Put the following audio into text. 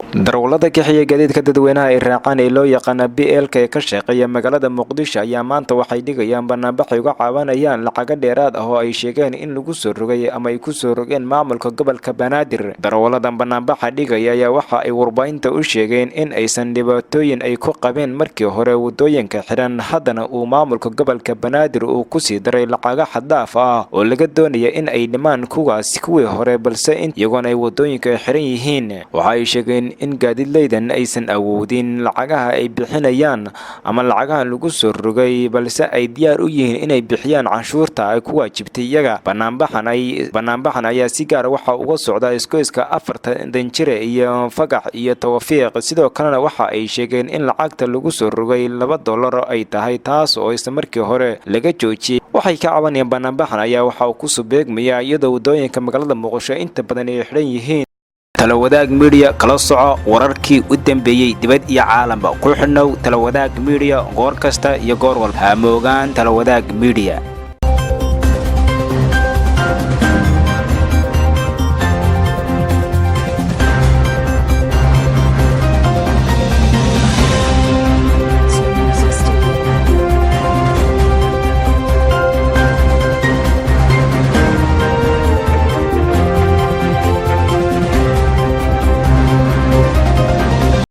Darawalada kaxeeya Gaadiidka Dadweynaha ee raacaan ee loo yaqaan BL-ka ee ka shaqeeya Magalada Muqdisho ayaa maanta waxay dhigayaan Banaanbax uga cabanayaan lacago dheeraad ah oo ay sheegeen in lagu soo rogay ama ay ku soo rogeen maamulka gobolka Banaadir. Darawalada Banaanbaxa dhigaya ayaa waxa ay warbaahinta u sheegeen in aysan dhibaatooyin ay ku qabeen markii hore wadooyinka xiran, haddana uu maamulka gobolka Banaadir uu ku sii daray lacago xad dhaaf ah oo laga doonaya in ay dhimaan kuwii hore, balse iyagoona ay wadooyinka xiran yihiin. Waxa ay sheegeen in gaadiidleydan aysan awoodin lacagaha ay bixinayaan ama lacagaha lagu soo rogay, balse ay diyaar u yihiin inay bixiyaan canshuurta ay ku waajibtay iyaga. Banaanbaxan ayaa si gaar waxa uga socda iskoyska 4 danjire iyo fagax iyo tawfiiq. Sidoo kalena waxa ay sheegeen in lacagta lagu soo rogay $2 ay tahay, taas oo isla markii hore laga joojiyay. Waxay ka cabanayaan banaanbaxan ayaa waxa uu ku soo beegmaya iyadoo wadooyinka magaalada Muqdisho inta badan ay xiran yihiin. Darawalada media kala soco wararkii u dambeeyay dibad iyo caalamka ku xidhnow Darawalada media goor kasta iyo goor walba. Ha moogaan Darawalada media.